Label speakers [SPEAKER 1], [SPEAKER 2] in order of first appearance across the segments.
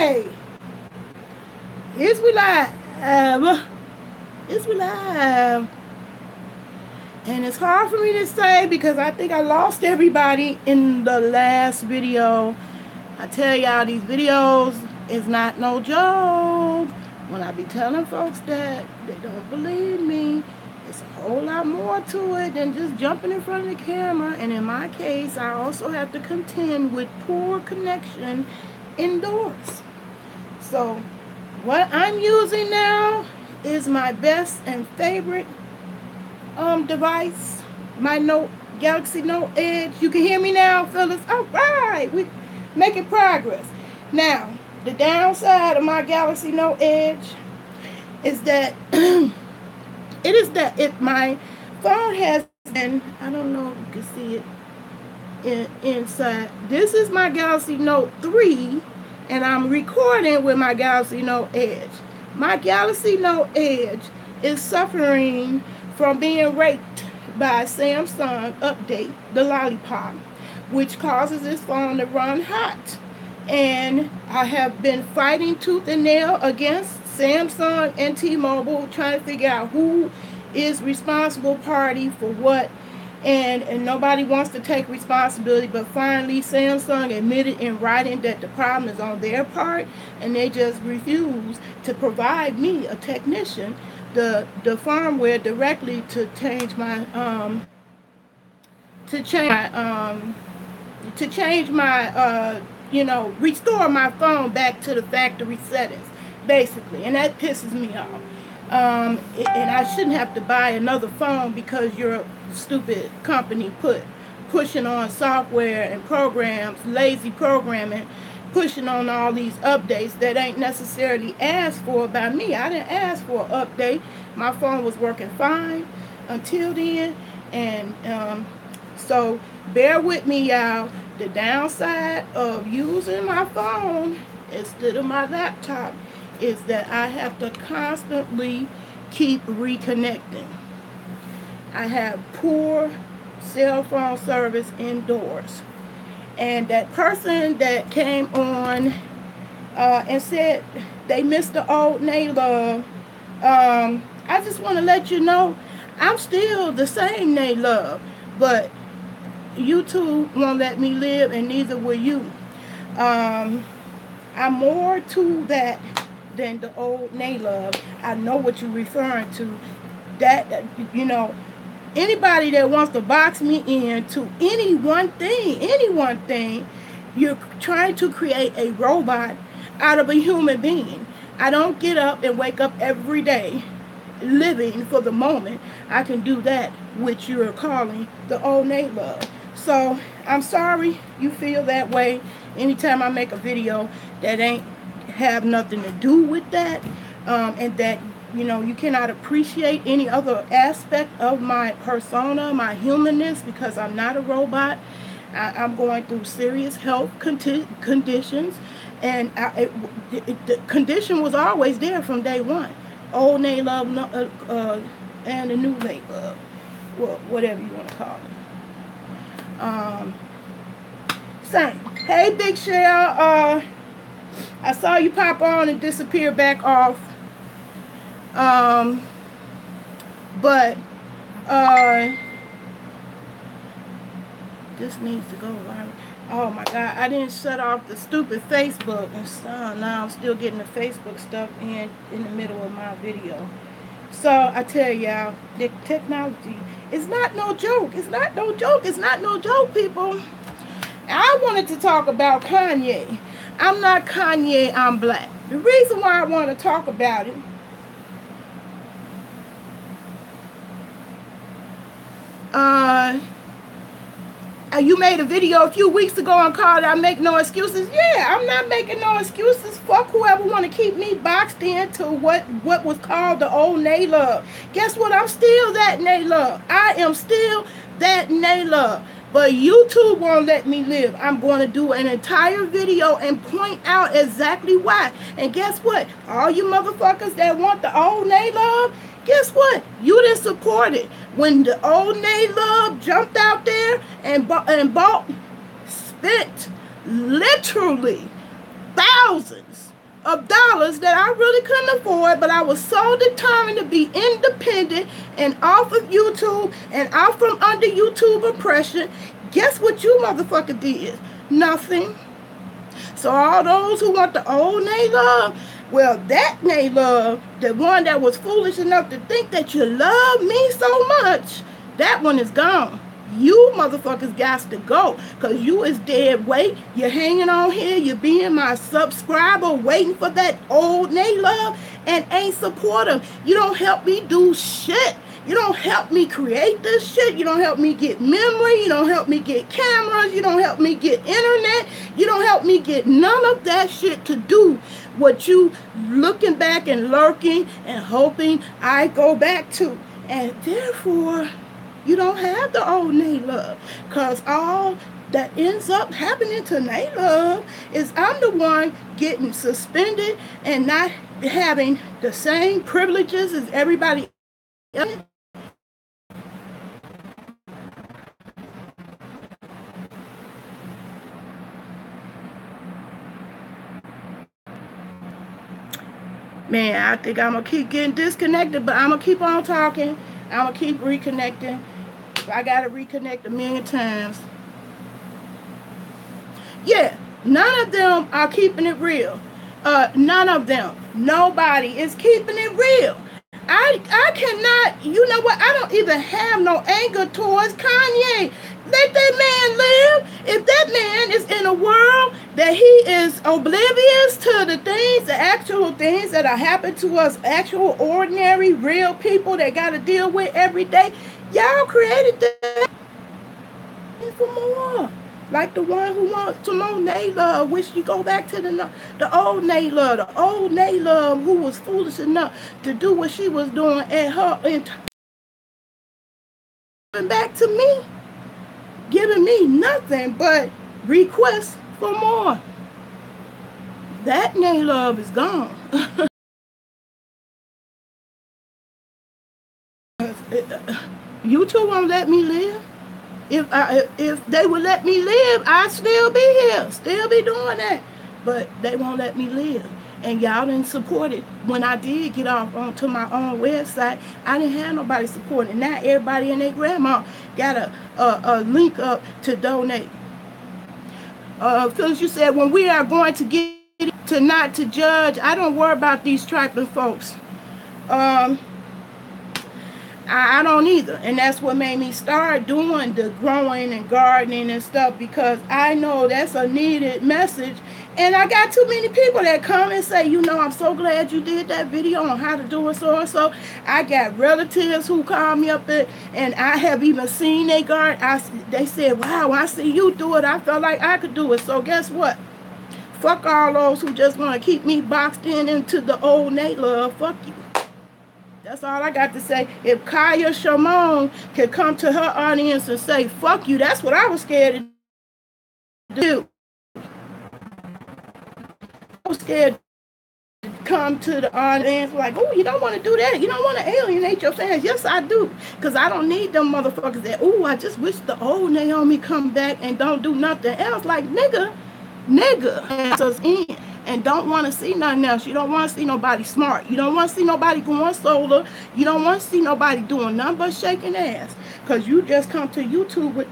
[SPEAKER 1] Hey, is we live? Is we live? And it's hard for me to say because I think I lost everybody in the last video. I tell y'all, these videos is not no joke. When I be telling folks that, they don't believe me. It's a whole lot more to it than just jumping in front of the camera. And in my case, I also have to contend with poor connection indoors. So what I'm using now is my best and favorite device, my Galaxy Note Edge. You can hear me now, fellas. All right, we making progress. Now, the downside of my Galaxy Note Edge is that my phone has been, I don't know if you can see it inside. This is my Galaxy Note 3, and I'm recording with my Galaxy Note Edge. My Galaxy Note Edge is suffering from being raped by Samsung update, the Lollipop, which causes this phone to run hot. And I have been fighting tooth and nail against Samsung and T-Mobile, trying to figure out who is responsible party for what. And nobody wants to take responsibility, but finally Samsung admitted in writing that the problem is on their part, and they just refuse to provide me a technician, the firmware directly to change my restore my phone back to the factory settings, basically, and that pisses me off. And I shouldn't have to buy another phone because your stupid company pushing on software and programs, lazy programming, pushing on all these updates that ain't necessarily asked for by me. I didn't ask for an update. My phone was working fine until then, and so bear with me, y'all. The downside of using my phone instead of my laptop is that I have to constantly keep reconnecting. I have poor cell phone service indoors. And that person that came on and said they missed the old Naylove, I just want to let you know I'm still the same Naylove, but YouTube won't let me live, and neither will you. I'm more to that than the old Naylove. I know what you're referring to. That, anybody that wants to box me into any one thing, you're trying to create a robot out of a human being. I don't get up and wake up every day living for the moment. I can do that, which you're calling the old Naylove. So I'm sorry you feel that way anytime I make a video that ain't have nothing to do with that, and that you cannot appreciate any other aspect of my persona, my humanness, because I'm not a robot. I'm going through serious health conditions, and the condition was always there from day one. Old Naylove and the new Naylove, well, whatever you want to call it. Same. Hey, Big Shell. I saw you pop on and disappear back off. But this needs to go viral. Oh my God, I didn't shut off the stupid Facebook, and now I'm still getting the Facebook stuff in the middle of my video. So I tell y'all, the technology is not no joke. It's not no joke. It's not no joke, people. I wanted to talk about Kanye. I'm not Kanye, I'm black. The reason why I want to talk about it, you made a video a few weeks ago and called I make no excuses. Yeah, I'm not making no excuses. Fuck whoever want to keep me boxed into what was called the old Naylove. Guess what? I'm still that Naylove. I am still that Naylove. But YouTube won't let me live. I'm going to do an entire video and point out exactly why. And guess what? All you motherfuckers that want the old Naylove, guess what? You didn't support it. When the old Naylove jumped out there and spent literally thousands of dollars that I really couldn't afford, but I was so determined to be independent and off of YouTube and out from under YouTube oppression. Guess what you motherfucker did? Nothing. So all those who want the old Nay Love, well, that Nay Love, the one that was foolish enough to think that you love me so much, that one is gone. You motherfuckers got to go, because you is dead weight. You're hanging on here. You're being my subscriber, waiting for that old Nay Love, and ain't supportive. You don't help me do shit. You don't help me create this shit. You don't help me get memory. You don't help me get cameras. You don't help me get internet. You don't help me get none of that shit to do what you looking back and lurking and hoping I go back to. And therefore, you don't have the old Nay Love. Because all that ends up happening to Nay Love is I'm the one getting suspended and not having the same privileges as everybody else. Man, I think I'm going to keep getting disconnected, but I'm going to keep on talking. I'm going to keep reconnecting. I got to reconnect a million times. Yeah, none of them are keeping it real. None of them. Nobody is keeping it real. I cannot, you know what? I don't even have no anger towards Kanye. Let that man live. If that man is in a world that he is oblivious to the things, the actual things that are happening to us, actual ordinary real people that got to deal with every day, y'all created that for more. Like the one who wants to know Nay Love, wish you go back to the old Nay Love, the old Nay Love who was foolish enough to do what she was doing and her and back to me, giving me nothing but requests for more. That Nay Love is gone. YouTube won't let me live. If they would let me live, I'd still be here, still be doing that. But they won't let me live. And y'all didn't support it. When I did get off onto my own website, I didn't have nobody supporting. Now everybody and their grandma got a link up to donate. Because you said when we are going to get to not to judge, I don't worry about these trifling folks. I don't either. And that's what made me start doing the growing and gardening and stuff, because I know that's a needed message. And I got too many people that come and say, you know, I'm so glad you did that video on how to do it so and so. I got relatives who call me up and I have even seen their garden. They said, wow, I see you do it. I felt like I could do it. So guess what? Fuck all those who just want to keep me boxed into the old Nay Love. Fuck you. That's all I got to say. If Kaya Shimon could come to her audience and say, fuck you, that's what I was scared to do. I was scared to come to the audience like, oh, you don't want to do that. You don't want to alienate your fans. Yes, I do. Because I don't need them motherfuckers that, oh, I just wish the old Naomi come back and don't do nothing else. Like, nigga, has us in. And don't want to see nothing else. You don't want to see nobody smart. You don't want to see nobody going solar. You don't want to see nobody doing nothing but shaking ass. Because you just come to YouTube with...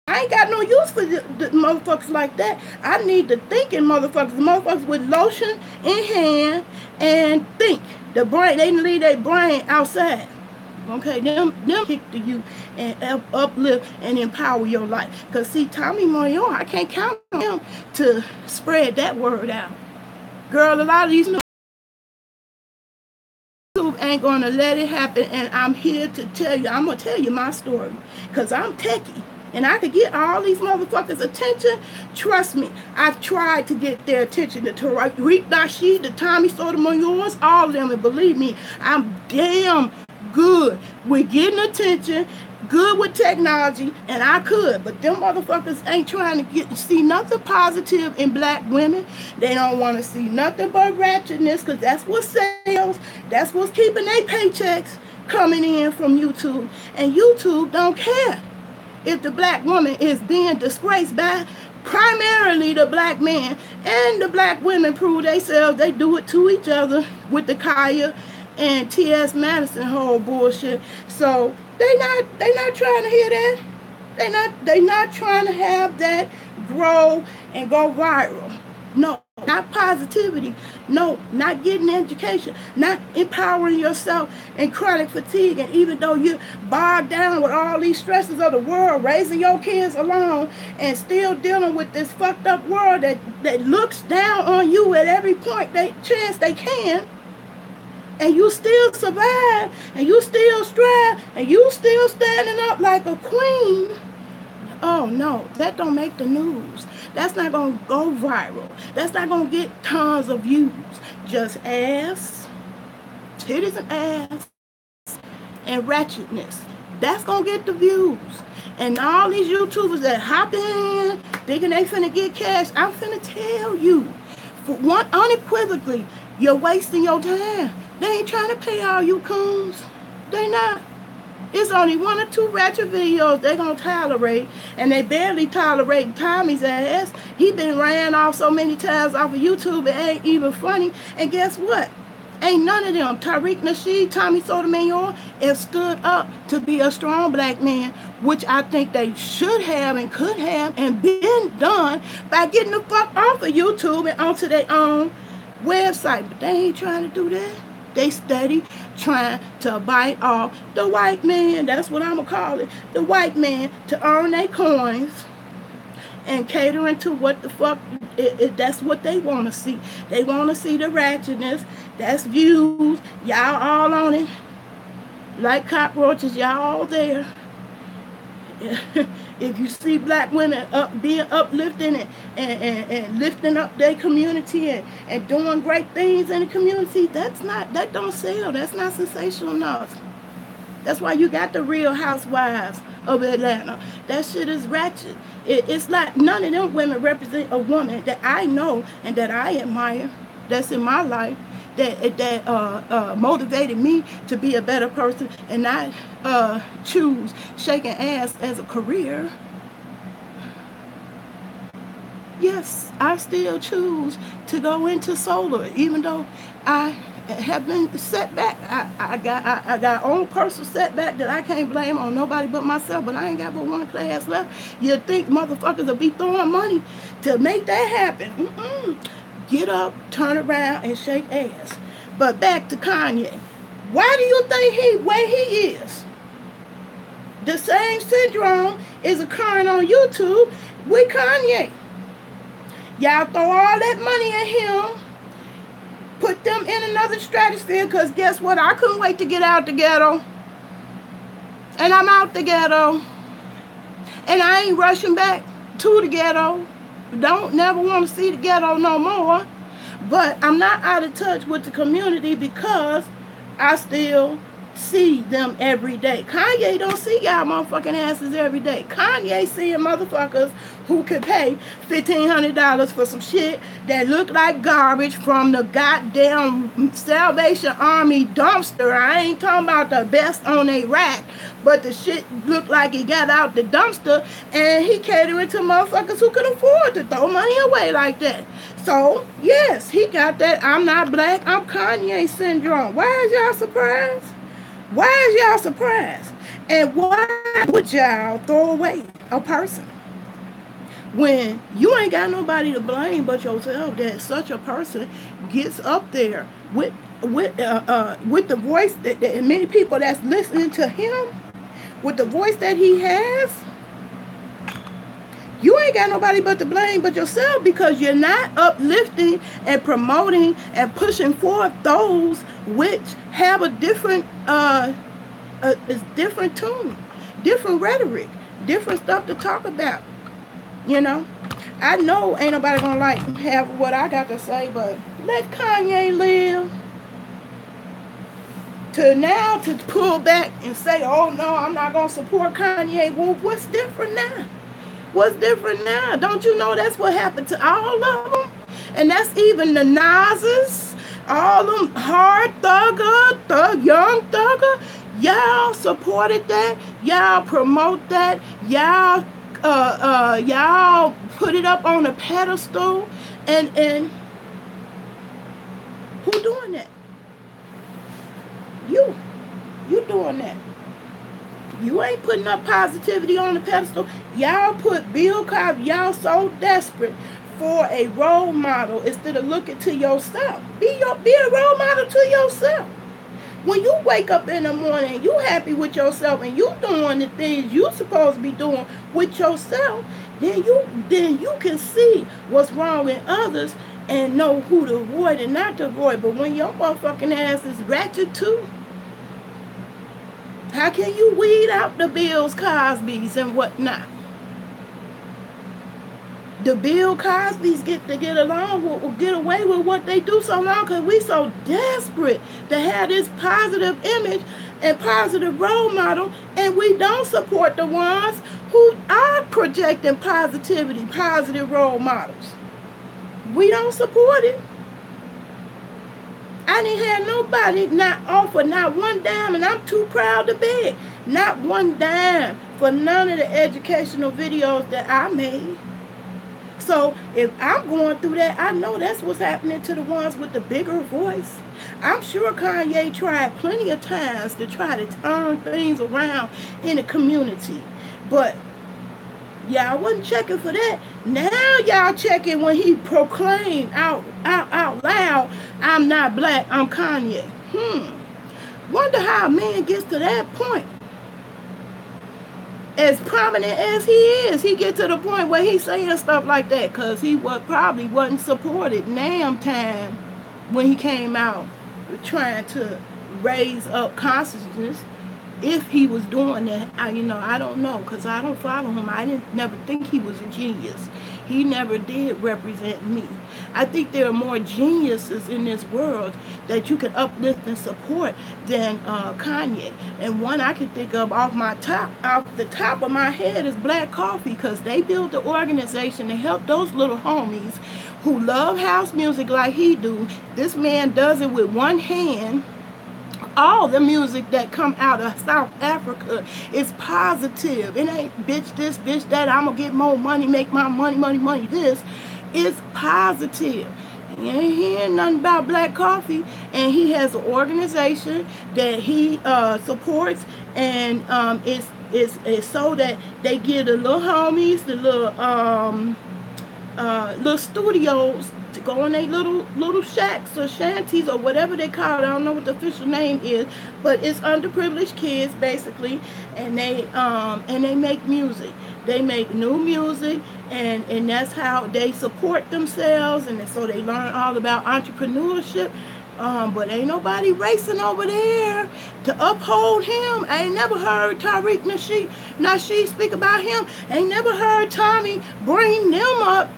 [SPEAKER 1] I ain't got no use for the motherfuckers like that. I need the thinking motherfuckers. The motherfuckers with lotion in hand and think. The brain, they leave their brain outside. Okay, them kick to you and uplift and empower your life. Because see, Tommy Moyon, I can't count on him to spread that word out. Girl, a lot of these YouTube ain't going to let it happen. And I'm here to tell you, I'm going to tell you my story. Because I'm techie. And I could get all these motherfuckers' attention. Trust me, I've tried to get their attention. The Tariq Nasheed, the Tommy Sotomayor's, all of them. And believe me, I'm damn good with getting attention, good with technology, and I could. But them motherfuckers ain't trying to see nothing positive in black women. They don't want to see nothing but ratchetness, because that's what sells. That's what's keeping their paychecks coming in from YouTube. And YouTube don't care if the black woman is being disgraced by primarily the black men and the black women prove themselves. They do it to each other with the Kaya and T.S. Madison whole bullshit. So they not trying to hear that. They not trying to have that grow and go viral. No, not positivity. No, not getting education. Not empowering yourself in chronic fatigue. And even though you're bogged down with all these stresses of the world, raising your kids alone, and still dealing with this fucked up world that looks down on you at every chance they can, and you still survive, and you still strive, and you still standing up like a queen. Oh no, that don't make the news. That's not gonna go viral. That's not gonna get tons of views. Just ass, titties and ass, and ratchetness. That's gonna get the views. And all these YouTubers that hop in, thinking they finna get cash, I'm finna tell you, for one, unequivocally, you're wasting your time. They ain't trying to pay all you coons. They not. It's only 1 or 2 ratchet videos they gonna tolerate, and they barely tolerate Tommy's ass. He been ran off so many times off of YouTube, it ain't even funny. And guess what? Ain't none of them, Tariq Nasheed, Tommy Sotomayor, have stood up to be a strong black man, which I think they should have and could have and been done by getting the fuck off of YouTube and onto their own website. But they ain't trying to do that. They steady trying to bite off the white man. That's what I'm going to call it. The white man, to earn their coins and catering to what the fuck, that's what they want to see. They want to see the ratchetness. That's views. Y'all all on it. Like cockroaches, y'all all there. If you see black women being uplifting and lifting up their community and doing great things in the community, that don't sell. That's not sensational enough. That's why you got the Real Housewives of Atlanta. That shit is ratchet. It's like none of them women represent a woman that I know and that I admire, that's in my life, that motivated me to be a better person and not choose shaking ass as a career. Yes, I still choose to go into solar, even though I have been set back. I got own personal setback that I can't blame on nobody but myself, but I ain't got but one class left. You'd think motherfuckers will be throwing money to make that happen. Get up, turn around, and shake ass. But back to Kanye. Why do you think where he is? The same syndrome is occurring on YouTube with Kanye. Y'all throw all that money at him, put them in another stratosphere, because guess what? I couldn't wait to get out the ghetto. And I'm out the ghetto. And I ain't rushing back to the ghetto. Don't never want to see the ghetto no more. But I'm not out of touch with the community because I still see them every day. Kanye don't see y'all motherfucking asses every day. Kanye seeing motherfuckers who could pay $1,500 for some shit that look like garbage from the goddamn Salvation Army dumpster. I ain't talking about the best on a rack, but the shit looked like he got out the dumpster, and he catering to motherfuckers who could afford to throw money away like that. So, yes, he got that I'm not black, I'm Kanye syndrome. Why is y'all surprised? Why is y'all surprised? And why would y'all throw away a person when you ain't got nobody to blame but yourself that such a person gets up there with the voice that many people that's listening to him, with the voice that he has? You ain't got nobody but to blame but yourself, because you're not uplifting and promoting and pushing forth those which have a different different tune, different rhetoric, different stuff to talk about. You know, I know ain't nobody gonna like have what I got to say, but let Kanye live. To pull back and say, oh no, I'm not gonna support Kanye. Well, what's different now? What's different now? Don't you know that's what happened to all of them? And that's even the Nas's, all them hard young thugger. Y'all supported that. Y'all promote that. Y'all Y'all put it up on a pedestal, and who doing that? You. You doing that. You ain't putting up positivity on the pedestal. Y'all put Bill Cosby. Y'all so desperate for a role model instead of looking to yourself. Be a role model to yourself. When you wake up in the morning, you happy with yourself and you doing the things you supposed to be doing with yourself, then you can see what's wrong in others and know who to avoid and not to avoid. But when your motherfucking ass is ratchet too, how can you weed out the Bills, Cosbys, and whatnot? The Bill Cosbys get away with what they do so long because we so desperate to have this positive image and positive role model, and we don't support the ones who are projecting positivity, positive role models. We don't support it. I didn't have nobody not offer not one dime, and I'm too proud to beg. Not one dime for none of the educational videos that I made. So if I'm going through that, I know that's what's happening to the ones with the bigger voice. I'm sure Kanye tried plenty of times to try to turn things around in the community. But y'all wasn't checking for that. Now y'all checking when he proclaimed out loud, I'm not black, I'm Kanye. Wonder how a man gets to that point. As prominent as he is, he get to the point where he's saying stuff like that because he probably wasn't supported time when he came out trying to raise up consciousness. If he was doing that, I don't know because I don't follow him. I didn't never think he was a genius. He never did represent me. I think there are more geniuses in this world that you can uplift and support than Kanye. And one I can think of off the top of my head is Black Coffee, because they built the organization to help those little homies who love house music like he do. This man does it with one hand. All the music that come out of South Africa is positive. It ain't bitch this, bitch that, I'm going to get more money, make my money this. It's positive. You ain't hearing nothing about Black Coffee. And he has an organization that he supports, and it's so that they give the little homies, the little studios to go in their little shacks or shanties or whatever they call it. I don't know what the official name is, but it's underprivileged kids basically, and they make music. They make new music, and that's how they support themselves, and so they learn all about entrepreneurship. But ain't nobody racing over there to uphold him. I ain't never heard Tariq Nasheed speak about him. Ain't never heard Tommy bring them up.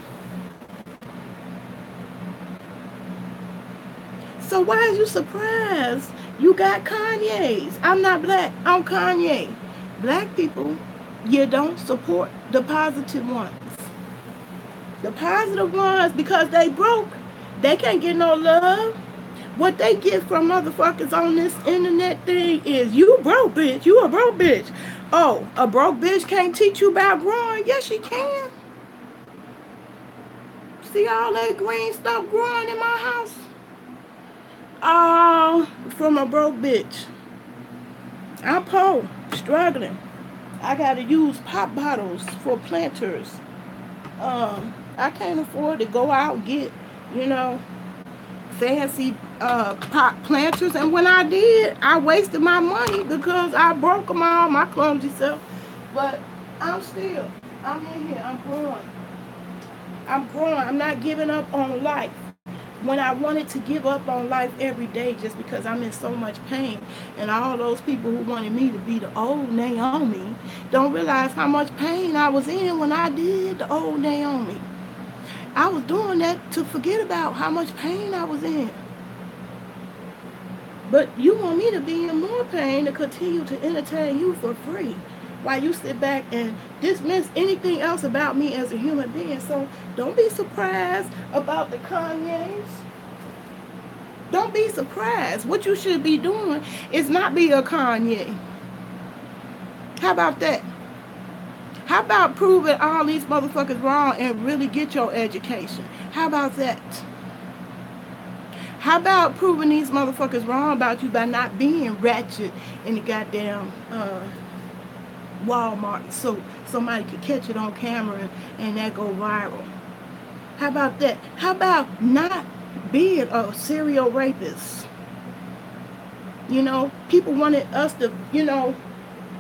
[SPEAKER 1] So why are you surprised? You got Kanye's. I'm not black, I'm Kanye. Black people, you don't support the positive ones. The positive ones, because they broke, they can't get no love. What they get from motherfuckers on this internet thing is, you broke, bitch. You a broke bitch. Oh, a broke bitch can't teach you about growing? Yes, she can. See all that green stuff growing in my house? From a broke bitch. I'm poor, struggling. I gotta use pop bottles for planters. I can't afford to go out and get, fancy pot planters. And when I did, I wasted my money because I broke them all, my clumsy self. But I'm in here, I'm growing. I'm not giving up on life. When I wanted to give up on life every day just because I'm in so much pain, and all those people who wanted me to be the old Naomi don't realize how much pain I was in when I did the old Naomi. I was doing that to forget about how much pain I was in. But you want me to be in more pain to continue to entertain you for free while you sit back and dismiss anything else about me as a human being. So don't be surprised about the Kanyes. Don't be surprised. What you should be doing is not be a Kanye. How about that? How about proving all these motherfuckers wrong and really get your education? How about that? How about proving these motherfuckers wrong about you by not being ratchet in the goddamn Walmart so somebody could catch it on camera and that go viral? How about that? How about not being a serial rapist? You know, people wanted us to, you know,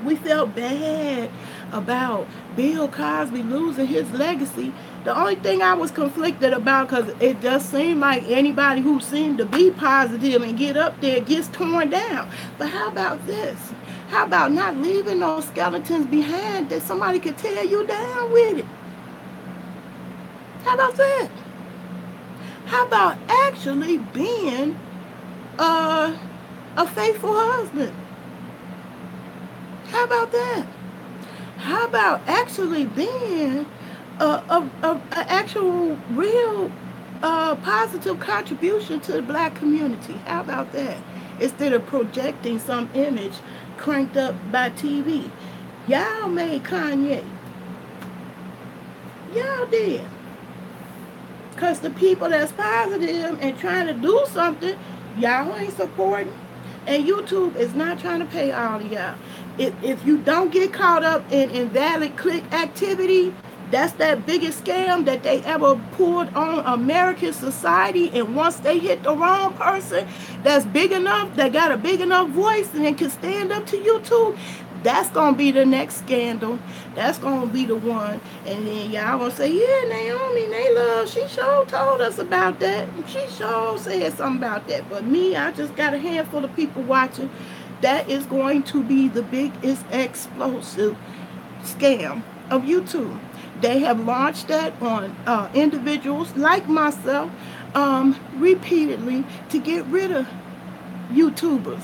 [SPEAKER 1] we felt bad about Bill Cosby losing his legacy. The only thing I was conflicted about, because it does seem like anybody who seemed to be positive and get up there gets torn down. But how about this? How about not leaving those skeletons behind that somebody could tear you down with it? How about that? How about actually being a faithful husband? How about that? How about actually being a actual real positive contribution to the black community? How about that? Instead of projecting some image cranked up by TV. Y'all made Kanye. Y'all did. Because the people that's positive and trying to do something, y'all ain't supporting. And YouTube is not trying to pay all of y'all. If you don't get caught up in invalid click activity, that's that biggest scam that they ever pulled on American society. And once they hit the wrong person that's big enough, that got a big enough voice and can stand up to YouTube, that's going to be the next scandal. That's going to be the one. And then y'all going to say, yeah, Naomi, she sure told us about that. She sure said something about that. But me, I just got a handful of people watching. That is going to be the biggest explosive scam of YouTube. They have launched that on individuals like myself repeatedly to get rid of YouTubers.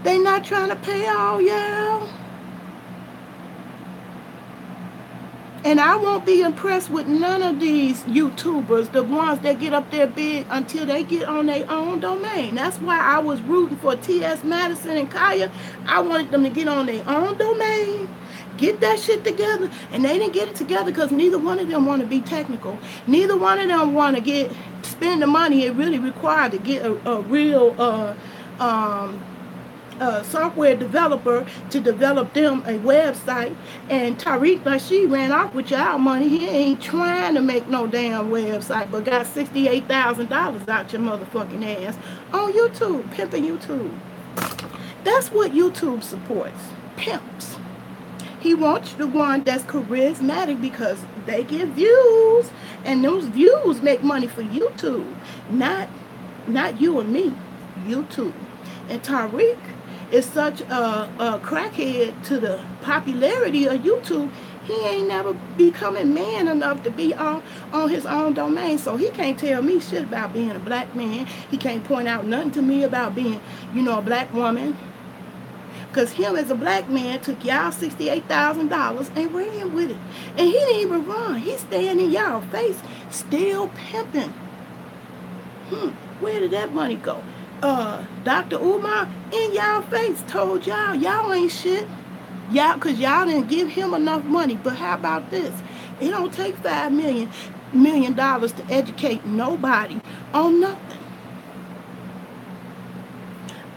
[SPEAKER 1] They not trying to pay all y'all. And I won't be impressed with none of these YouTubers, the ones that get up there big until they get on their own domain. That's why I was rooting for T.S. Madison and Kanye. I wanted them to get on their own domain, get that shit together. And they didn't get it together because neither one of them want to be technical. Neither one of them want to spend the money it really required to get a real software developer to develop them a website. And Tariq Nasheed ran off with y'all money. He ain't trying to make no damn website, but got $68,000 out your motherfucking ass on YouTube, pimping YouTube. That's what YouTube supports, pimps. He wants the one that's charismatic because they get views, and those views make money for YouTube, not you and me, YouTube. And Tariq is such a crackhead to the popularity of YouTube, he ain't never becoming man enough to be on his own domain. So he can't tell me shit about being a black man. He can't point out nothing to me about being, a black woman. Because him as a black man took y'all $68,000 and ran with it. And he didn't even run. He's staying in y'all face, still pimping. Where did that money go? Dr. Umar in y'all face told y'all ain't shit. Because y'all didn't give him enough money. But how about this? It don't take $5 million to educate nobody on nothing.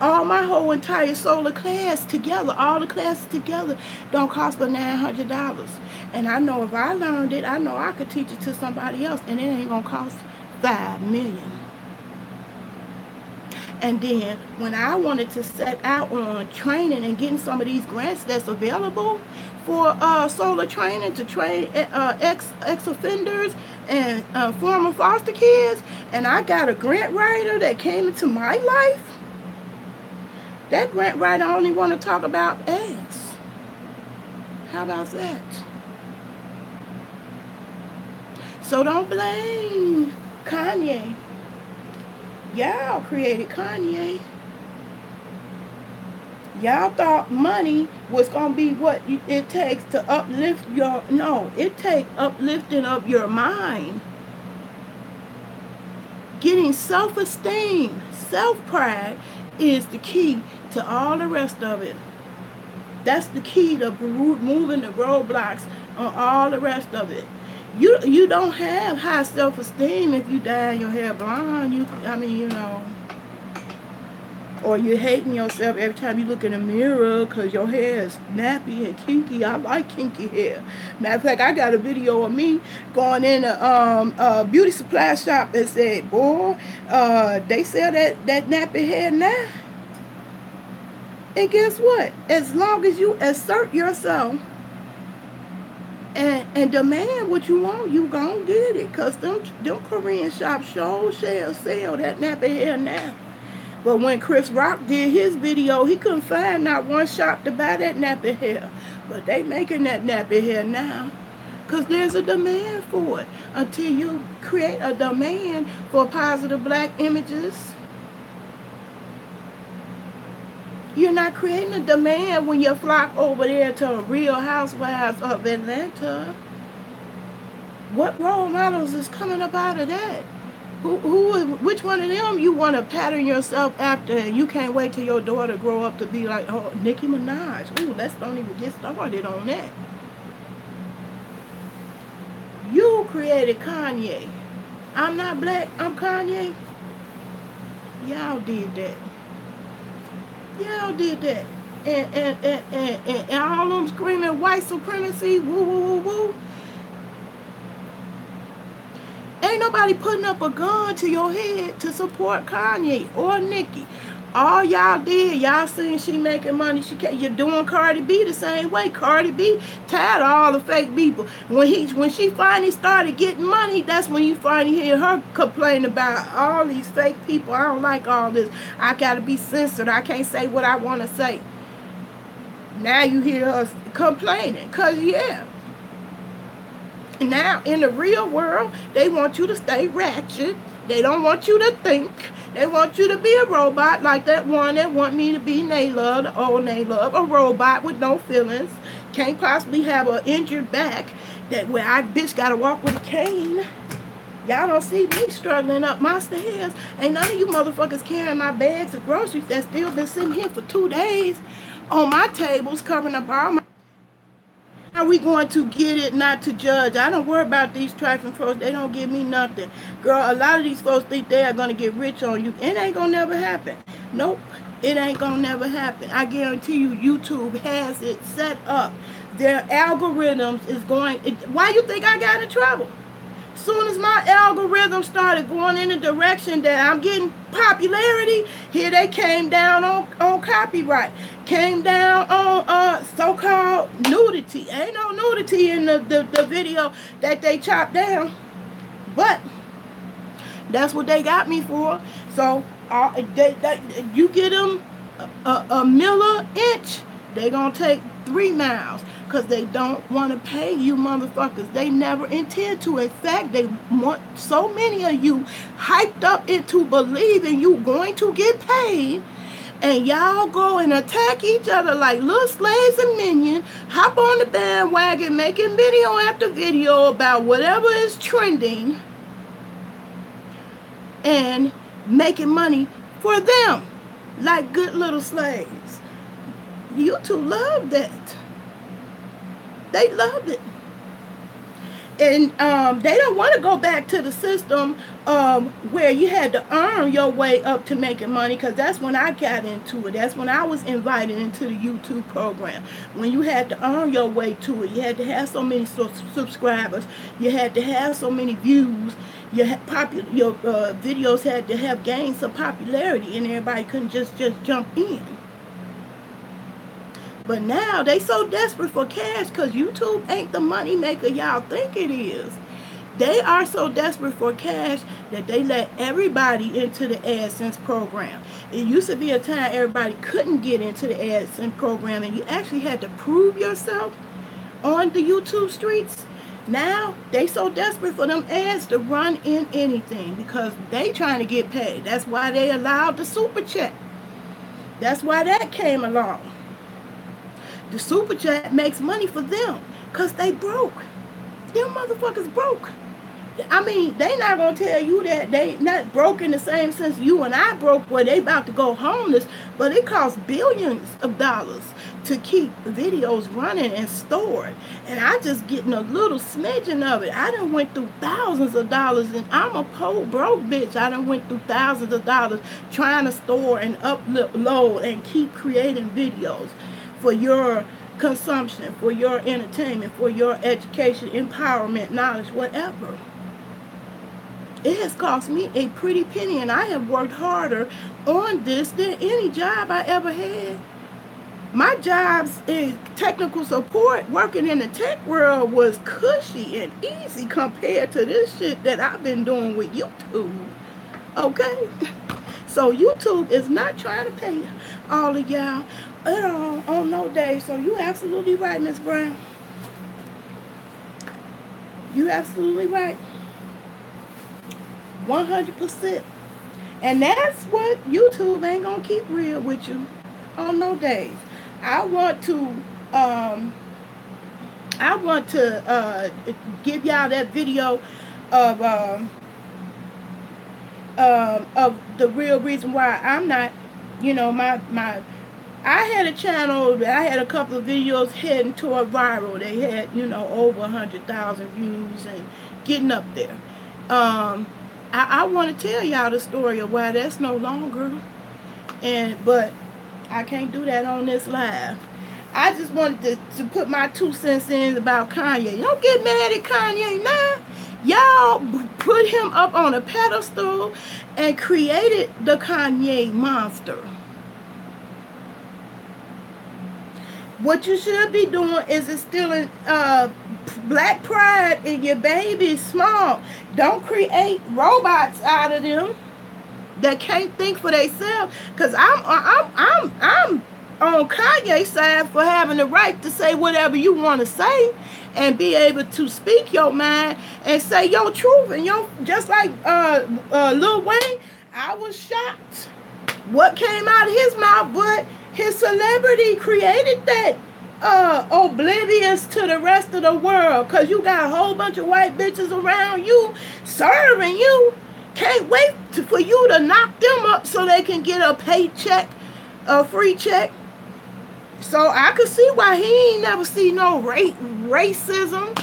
[SPEAKER 1] All my whole entire solar class together, all the classes together, don't cost but $900. And I know if I learned it, I know I could teach it to somebody else, and it ain't gonna cost $5 million. And then when I wanted to set out on training and getting some of these grants that's available for solar training to train ex-offenders and former foster kids, and I got a grant writer that came into my life, that grant writer only want to talk about eggs. How about that? So don't blame Kanye. Y'all created Kanye. Y'all thought money was going to be what it takes to uplift it takes uplifting of your mind. Getting self-esteem, self-pride is the key to all the rest of it. That's the key to moving the roadblocks on all the rest of it. You don't have high self-esteem if you dye your hair blonde. Or you're hating yourself every time you look in the mirror because your hair is nappy and kinky. I like kinky hair. Matter of fact, I got a video of me going in a beauty supply shop and said, boy, they sell that nappy hair now. And guess what? As long as you assert yourself and demand what you want, you gon' get it. Because them Korean shops sure sell that nappy hair now. But when Chris Rock did his video, he couldn't find not one shop to buy that nappy hair. But they making that nappy hair now because there's a demand for it. Until you create a demand for positive black images, you're not creating a demand when you flock over there to Real Housewives of Atlanta. What role models is coming up out of that? Which one of them you want to pattern yourself after, and you can't wait till your daughter grow up to be like, oh, Nicki Minaj. Ooh, let's don't even get started on that. You created Kanye. I'm not black, I'm Kanye. Y'all did that. Y'all did that. And all them screaming white supremacy, woo, woo, woo, woo. Ain't nobody putting up a gun to your head to support Kanye or Nicki. All y'all did, y'all seen she making money. You're doing Cardi B the same way. Cardi B tired of all the fake people. When she finally started getting money, that's when you finally hear her complain about all these fake people. I don't like all this. I gotta be censored. I can't say what I want to say. Now you hear her complaining, cause yeah. Now, in the real world, they want you to stay ratchet. They don't want you to think. They want you to be a robot like that one that want me to be Nayla, the old Nayla, a robot with no feelings. Can't possibly have an injured back that where I bitch gotta walk with a cane. Y'all don't see me struggling up my stairs. Ain't none of you motherfuckers carrying my bags of groceries that still been sitting here for 2 days on my tables covering up all my... How we going to get it not to judge? I don't worry about these trifling folks. They don't give me nothing. Girl, a lot of these folks think they are going to get rich on you. It ain't going to never happen. Nope. It ain't going to never happen. I guarantee you YouTube has it set up. Their algorithms is going... Why you think I got in trouble? Soon as my algorithm started going in the direction that I'm getting popularity, here they came down on copyright, came down on so-called nudity. Ain't no nudity in the video that they chopped down, but that's what they got me for. So you get them a miller inch, they gonna take 3 miles. Because they don't want to pay you motherfuckers. They never intend to. In fact, they want so many of you hyped up into believing you going to get paid. And y'all go and attack each other like little slaves and minions. Hop on the bandwagon, making video after video about whatever is trending. And making money for them. Like good little slaves. You two love that. They loved it. And they don't want to go back to the system where you had to earn your way up to making money, because that's when I got into it. That's when I was invited into the YouTube program. When you had to earn your way to it. You had to have so many subscribers. You had to have so many views. Your videos had to have gained some popularity, and everybody couldn't just jump in. But now they so desperate for cash because YouTube ain't the money maker y'all think it is. They are so desperate for cash that they let everybody into the AdSense program. It used to be a time everybody couldn't get into the AdSense program and you actually had to prove yourself on the YouTube streets. Now they so desperate for them ads to run in anything because they trying to get paid. That's why they allowed the super chat. That's why that came along. The super chat makes money for them because they broke. Them motherfuckers broke. I mean, they not gonna tell you that they not broke in the same sense you and I broke, where they about to go homeless, but it costs billions of dollars to keep videos running and stored. And I just getting a little smidgen of it. I done went through thousands of dollars, and I'm a poor broke bitch. I done went through thousands of dollars trying to store and upload and keep creating videos for your consumption, for your entertainment, for your education, empowerment, knowledge, whatever. It has cost me a pretty penny, and I have worked harder on this than any job I ever had. My jobs in technical support, working in the tech world, was cushy and easy compared to this shit that I've been doing with YouTube. Okay? So YouTube is not trying to pay all of y'all on no day. So you absolutely right, Miss Brown. You absolutely right. 100%. And that's what YouTube ain't gonna keep real with you on no days. I want to give y'all that video of the real reason why I'm not, I had a channel that I had a couple of videos heading toward viral. They had, over 100,000 views and getting up there. I want to tell y'all the story of why that's no longer, but I can't do that on this live. I just wanted to put my 2 cents in about Kanye. Don't get mad at Kanye now. Y'all put him up on a pedestal and created the Kanye monster. What you should be doing is instilling black pride in your babies small. Don't create robots out of them that can't think for themselves. Cause I'm on Kanye's side for having the right to say whatever you want to say and be able to speak your mind and say your truth. And just like Lil Wayne, I was shocked what came out of his mouth, but his celebrity created that oblivious to the rest of the world, because you got a whole bunch of white bitches around you serving you. Can't wait for you to knock them up so they can get a paycheck, a free check. So I could see why he ain't never see no racism,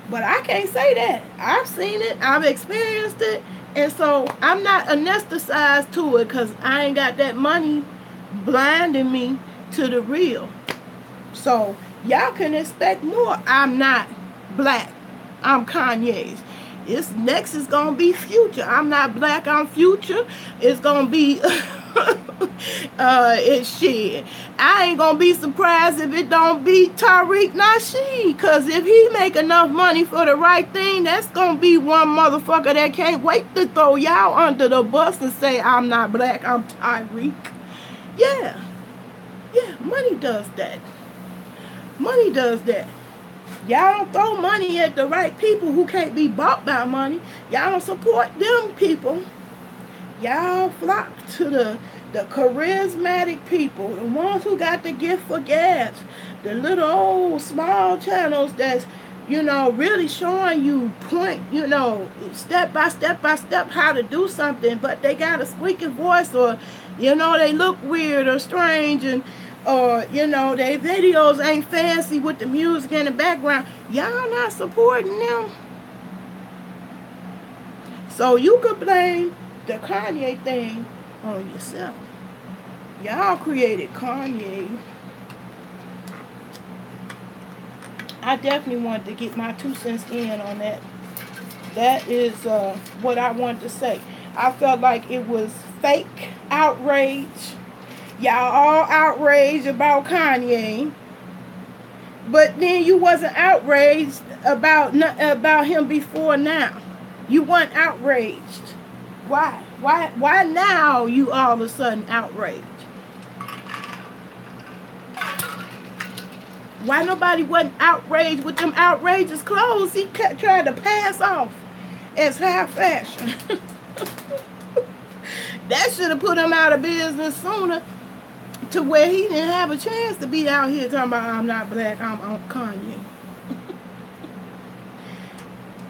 [SPEAKER 1] but I can't say that. I've seen it, I've experienced it, and so I'm not anesthetized to it because I ain't got that money blinding me to the real. So y'all can expect more. I'm not black. I'm Kanye's. This next is gonna be Future. I'm not black. I'm Future. It's gonna be it's shit. I ain't gonna be surprised if it don't be Tariq Nasheed. Cause if he make enough money for the right thing, that's gonna be one motherfucker that can't wait to throw y'all under the bus and say I'm not black. I'm Tariq. Yeah, money does that. Money does that. Y'all don't throw money at the right people who can't be bought by money. Y'all don't support them people. Y'all flock to the charismatic people, the ones who got the gift for gas, the little old small channels that's, really showing you step by step how to do something, but they got a squeaky voice, or, they look weird or strange, and or their videos ain't fancy with the music in the background. Y'all not supporting them. So you could blame the Kanye thing on yourself. Y'all created Kanye. I definitely wanted to get my 2 cents in on that. That is what I wanted to say. I felt like it was fake outrage. Y'all all outraged about Kanye, but then you wasn't outraged about him before now. You weren't outraged. Why? Why now you all of a sudden outraged? Why nobody wasn't outraged with them outrageous clothes he tried to pass off as high fashion? That should have put him out of business sooner, to where he didn't have a chance to be out here talking about I'm not black, I'm Kanye.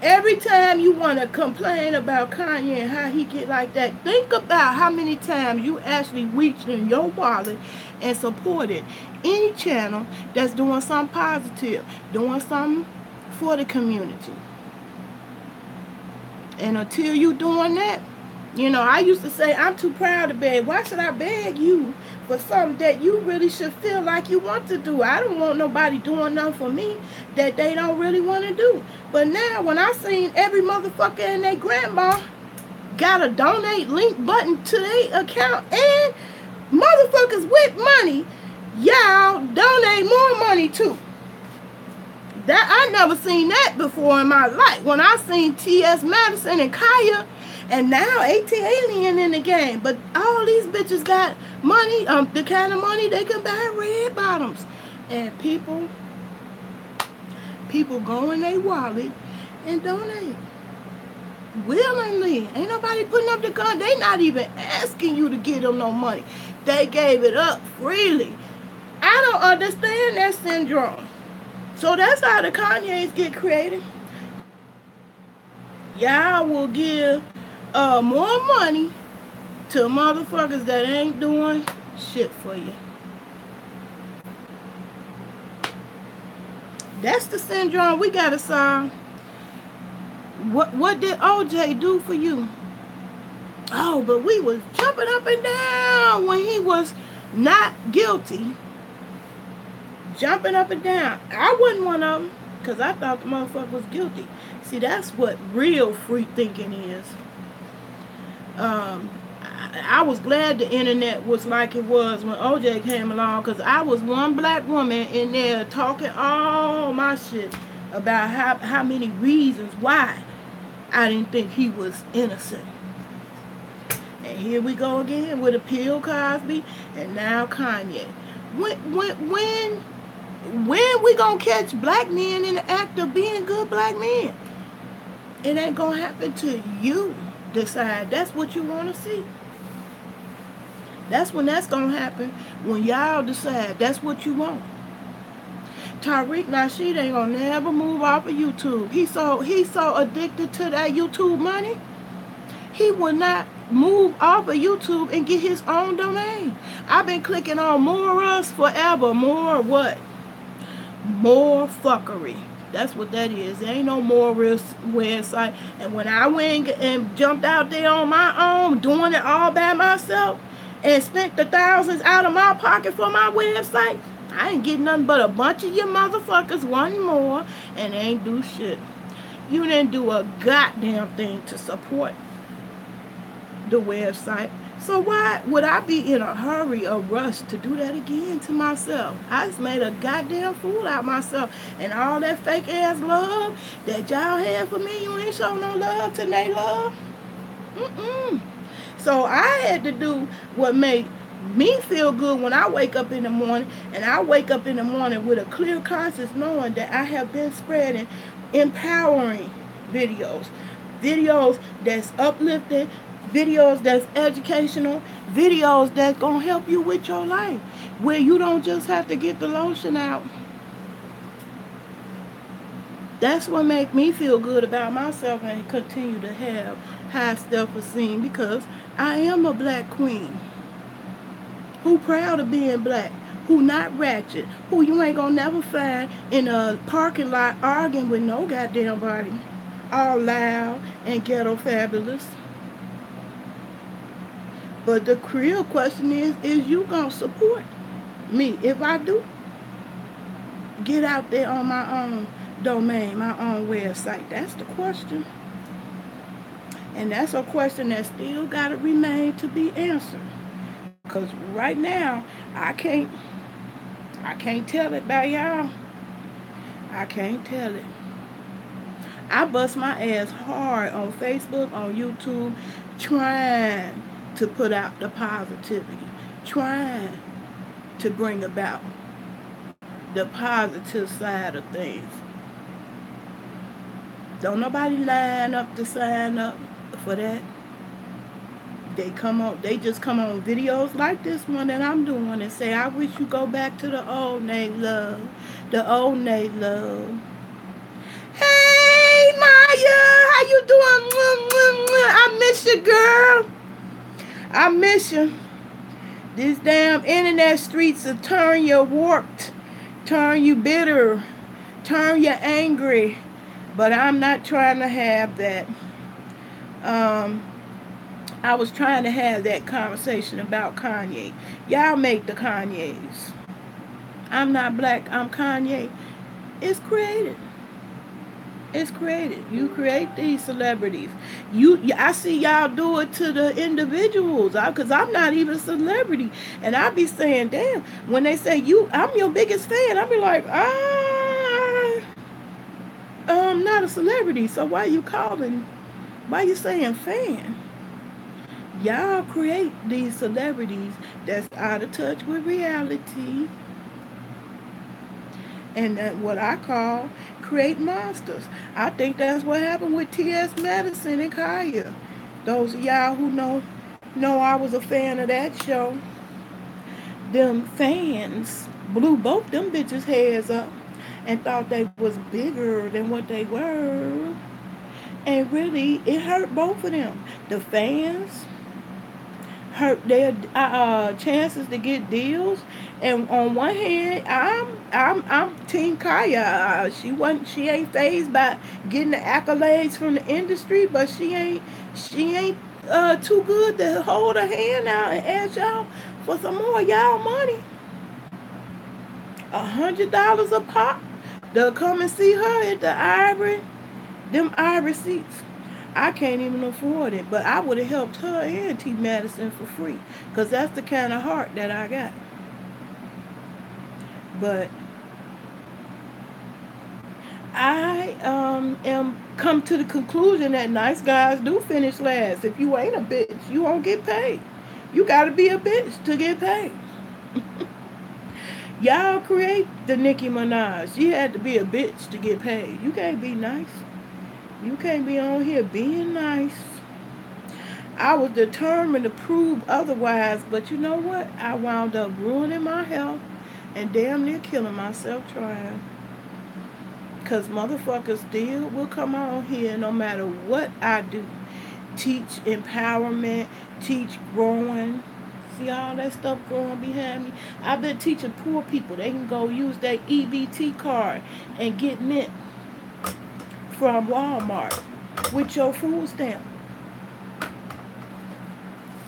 [SPEAKER 1] Every time you want to complain about Kanye and how he get like that, think about how many times you actually reached in your wallet and supported any channel that's doing something positive, doing something for the community. And until you doing that, you know, I used to say, I'm too proud to beg. Why should I beg you for something that you really should feel like you want to do? I don't want nobody doing nothing for me that they don't really want to do. But now, when I seen every motherfucker and their grandma got a donate link button to their account, and motherfuckers with money, y'all donate more money too. That I never seen that before in my life. When I seen T.S. Madison and Kaya, and now AT Alien in the game. But all these bitches got money, the kind of money they can buy red bottoms. And people go in their wallet and donate. Willingly. Ain't nobody putting up the gun. They not even asking you to give them no money. They gave it up freely. I don't understand that syndrome. So that's how the Kanyes get created. Y'all will give more money to motherfuckers that ain't doing shit for you. That's the syndrome we gotta solve. What did OJ do for you? Oh, but we was jumping up and down when he was not guilty. Jumping up and down. I wasn't one of them because I thought the motherfucker was guilty. See, that's what real free thinking is. I was glad the internet was like it was when OJ came along, because I was one black woman in there talking all my shit about how many reasons why I didn't think he was innocent. And here we go again with a Bill Cosby and now Kanye. When we gonna catch black men in the act of being good black men? It ain't gonna happen till you decide that's what you want to see. That's when that's gonna happen, when y'all decide that's what you want. Tariq Nasheed ain't gonna never move off of YouTube. He's so addicted to that YouTube money, he will not move off of YouTube and get his own domain. I've been clicking on more us forever. More what? More fuckery. That's what that is. There ain't no more real website. And when I went and jumped out there on my own, doing it all by myself, and spent the thousands out of my pocket for my website, I ain't getting nothing but a bunch of you motherfuckers wanting more and ain't do shit. You didn't do a goddamn thing to support the website. So why would I be in a hurry or rush to do that again to myself? I just made a goddamn fool out of myself. And all that fake ass love that y'all had for me, you ain't show no love to they love. So I had to do what made me feel good when I wake up in the morning. And I wake up in the morning with a clear conscience, knowing that I have been spreading empowering videos. Videos that's uplifting, videos that's educational, videos that's going to help you with your life, where you don't just have to get the lotion out. That's what makes me feel good about myself and continue to have high self-esteem, because I am a black queen who proud of being black, who not ratchet, who you ain't going to never find in a parking lot arguing with no goddamn body, all loud and ghetto fabulous. But the real question is you gonna support me if I do get out there on my own domain, my own website? That's the question. And that's a question that still gotta remain to be answered. Because right now, I can't tell it by y'all. I can't tell it. I bust my ass hard on Facebook, on YouTube, trying to put out the positivity, trying to bring about the positive side of things. Don't nobody line up to sign up for that. They just come on videos like this one that I'm doing and say, I wish you go back to the old Nate love, the old Nate love. Hey, Maya, how you doing? I miss you, girl. I miss you. These damn internet streets will turn you warped, turn you bitter, turn you angry. But I'm not trying to have that. Um, I was trying to have that conversation about Kanye. Y'all make the Kanyes. I'm not black, I'm Kanye. It's created. It's created. You create these celebrities. I see y'all do it to the individuals. Cause I'm not even a celebrity, and I be saying, damn. When they say I'm your biggest fan, I be like, I'm not a celebrity. So why you calling? Why you saying fan? Y'all create these celebrities that's out of touch with reality, and that what I call create monsters. I think that's what happened with T.S. Madison and Kanye. Those of y'all who know I was a fan of that show. Them fans blew both them bitches' heads up and thought they was bigger than what they were. And really, it hurt both of them. The fans hurt their chances to get deals. And on one hand, I'm Team Kaya. She ain't phased by getting the accolades from the industry, but she ain't too good to hold her hand out and ask y'all for some more y'all money. $100 a pop. They'll come and see her at the them Ivory seats. I can't even afford it, but I would have helped her and T. Madison for free, because that's the kind of heart that I got. But I am come to the conclusion that nice guys do finish last. If you ain't a bitch, you won't get paid. You got to be a bitch to get paid. Y'all create the Nicki Minaj. She had to be a bitch to get paid. You can't be nice. You can't be on here being nice. I was determined to prove otherwise, but you know what? I wound up ruining my health and damn near killing myself trying. Because motherfuckers still will come on here no matter what I do. Teach empowerment, teach growing. See all that stuff going behind me? I've been teaching poor people. They can go use their EBT card and get mint from Walmart with your food stamp.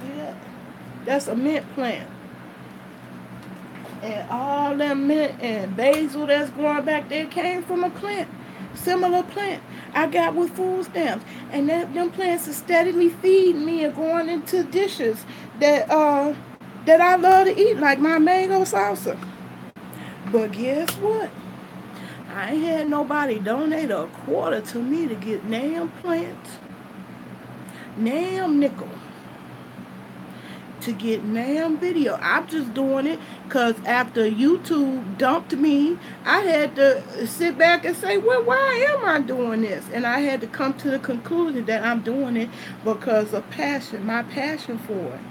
[SPEAKER 1] Yeah, that's a mint plant. And all that mint and basil that's growing back there came from a plant, similar plant I got with food stamps. And them plants are steadily feeding me and going into dishes that I love to eat, like my mango salsa. But guess what? I ain't had nobody donate a quarter to me to get damn plants, damn nickel, to get damn video. I'm just doing it because after YouTube dumped me, I had to sit back and say, well, why am I doing this? And I had to come to the conclusion that I'm doing it because of passion, my passion for it.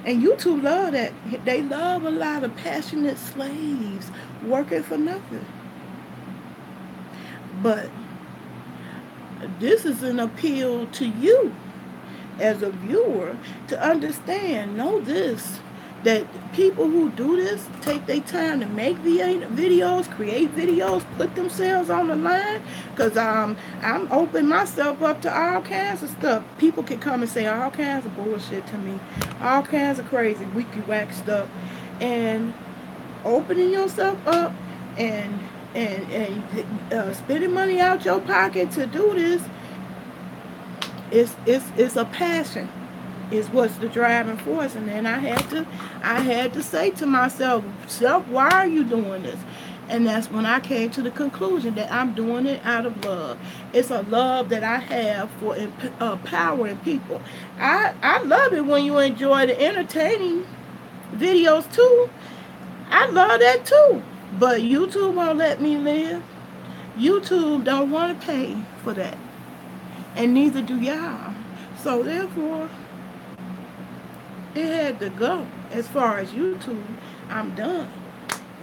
[SPEAKER 1] And YouTube love that. They love a lot of passionate slaves working for nothing. But this is an appeal to you as a viewer to understand, know this, that people who do this take their time to make videos, create videos, put themselves on the line, because I'm opening myself up to all kinds of stuff. People can come and say all kinds of bullshit to me, all kinds of crazy wiki whack stuff, and opening yourself up and spending money out your pocket to do this, it's a passion, is what's the driving force. And then I had to say to myself, why are you doing this? And that's when I came to the conclusion that I'm doing it out of love. It's a love that I have for empowering people. I love it when you enjoy the entertaining videos too. I love that too. But YouTube won't let me live. YouTube don't want to pay for that. And neither do y'all. So therefore, it had to go. As far as YouTube, I'm done.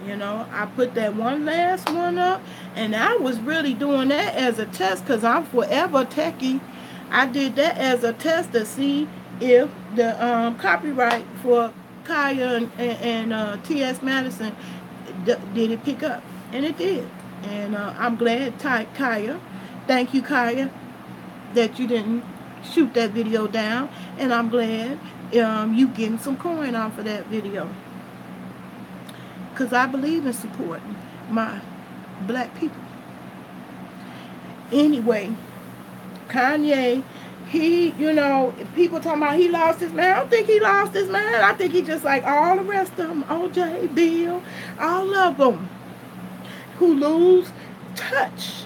[SPEAKER 1] You know, I put that one last one up, and I was really doing that as a test because I'm forever techie. I did that as a test to see if the copyright for Kaya and T.S. Madison did it pick up, and it did. And I'm glad, Kaya. Thank you, Kaya, that you didn't shoot that video down, and I'm glad you getting some coin off of that video. Because I believe in supporting my black people. Anyway, Kanye, he, you know, people talking about he lost his man. I don't think he lost his man. I think he just like all the rest of them, OJ, Bill, all of them who lose touch.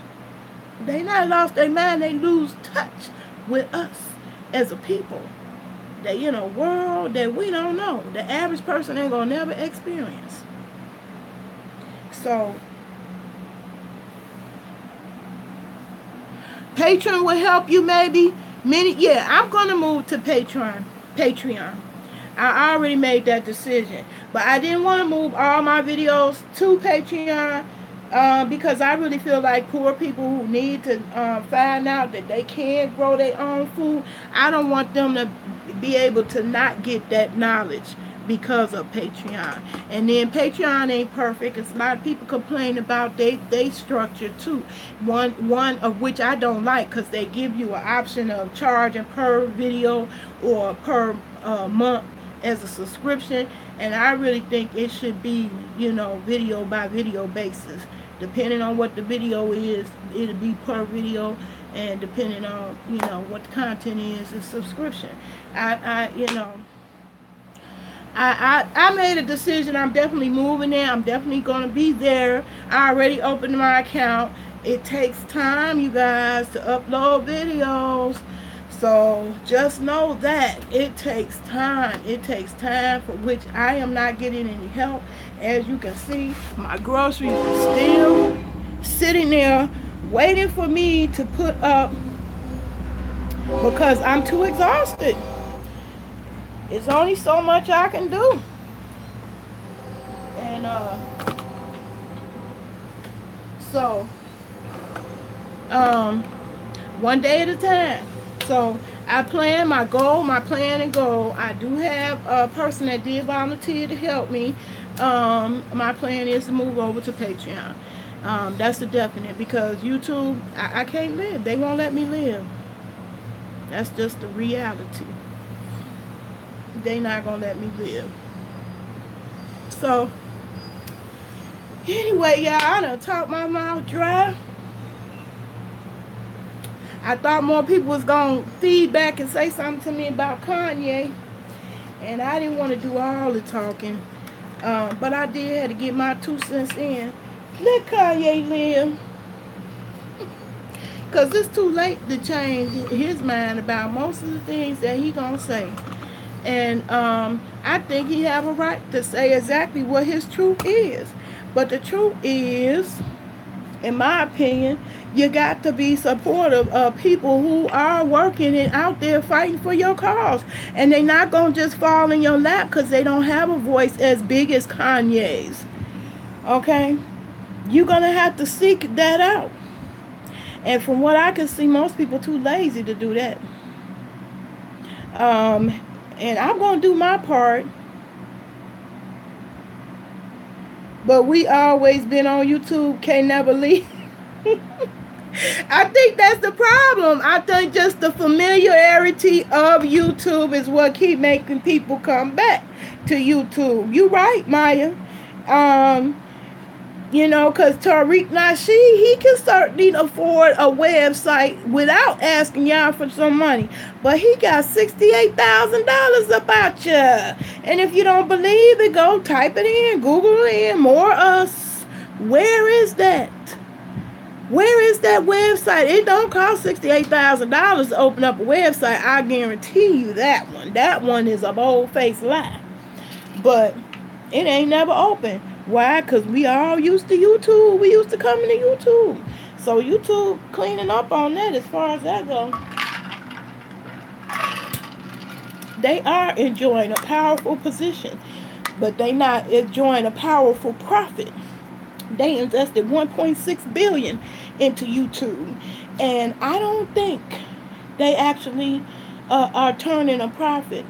[SPEAKER 1] They not lost their mind, they lose touch with us as a people. They in a world that we don't know. The average person ain't gonna never experience. So, Patreon will help you maybe. I'm going to move to Patreon. I already made that decision. But I didn't want to move all my videos to Patreon because I really feel like poor people who need to find out that they can grow their own food, I don't want them to be able to not get that knowledge because of Patreon. And then Patreon ain't perfect. It's a lot of people complain about they structure too. One of which I don't like because they give you an option of charging per video or per month as a subscription. And I really think it should be, you know, video by video basis. Depending on what the video is, it'll be per video. And depending on, you know, what the content is, it's subscription. I made a decision. I'm definitely moving there. I'm definitely going to be there. I already opened my account. It takes time, you guys, to upload videos. So just know that it takes time. It takes time, for which I am not getting any help. As you can see, my groceries are still sitting there waiting for me to put up because I'm too exhausted. It's only so much I can do. And one day at a time. So I plan my plan and goal. I do have a person that did volunteer to help me. My plan is to move over to Patreon. That's the definite, because YouTube, I can't live. They won't let me live. That's just the reality. They not gonna let me live. So anyway, y'all, I done talked my mouth dry. I thought more people was gonna feedback and say something to me about Kanye, and I didn't want to do all the talking, but I did have to get my 2 cents in. Let Kanye live, because it's too late to change his mind about most of the things that he gonna say. And I think he have a right to say exactly what his truth is. But the truth is, in my opinion, you got to be supportive of people who are working and out there fighting for your cause. And they're not going to just fall in your lap because they don't have a voice as big as Kanye's. Okay? You're going to have to seek that out. And from what I can see, most people too lazy to do that. And I'm going to do my part. But we always been on YouTube, can't never leave. I think that's the problem. I think just the familiarity of YouTube is what keep making people come back to YouTube. You right, Maya. You know, because Tariq Nasheed, he can certainly afford a website without asking y'all for some money. But he got $68,000 about you. And if you don't believe it, go type it in. Google it in. More us. Where is that? Where is that website? It don't cost $68,000 to open up a website. I guarantee you that one. That one is a bold-faced lie. But it ain't never open. Why? Because we all used to YouTube. We used to come into YouTube. So YouTube cleaning up on that as far as that goes. They are enjoying a powerful position. but they not enjoying a powerful profit. They invested 1.6 billion into YouTube, and I don't think they actually are turning a profit.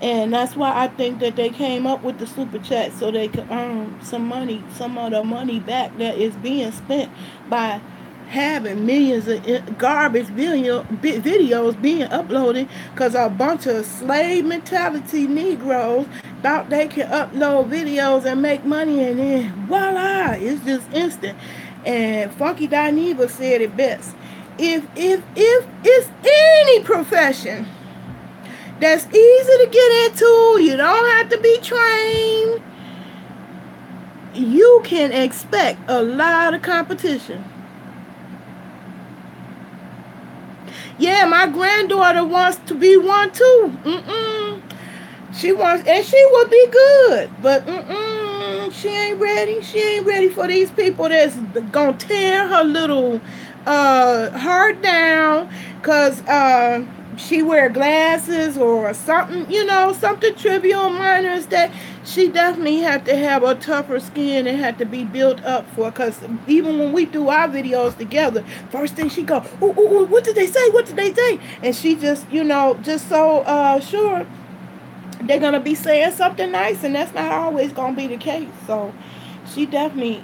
[SPEAKER 1] And that's why I think that they came up with the super chat so they could earn some money, some of the money back that is being spent by having millions of garbage videos being uploaded because a bunch of slave mentality Negroes thought they could upload videos and make money, and then voila, it's just instant. And Funky Dineva said it best. If it's any profession that's easy to get into, you don't have to be trained, you can expect a lot of competition. Yeah, my granddaughter wants to be one too. She wants, and she would be good, but she ain't ready. She ain't ready for these people that's gonna tear her little heart down because she wear glasses or something, something trivial minors that she definitely had to have a tougher skin and had to be built up for. Because even when we do our videos together, first thing she go, ooh, what did they say? What did they say? And she just, just so sure they're gonna be saying something nice, and that's not always gonna be the case. So she definitely,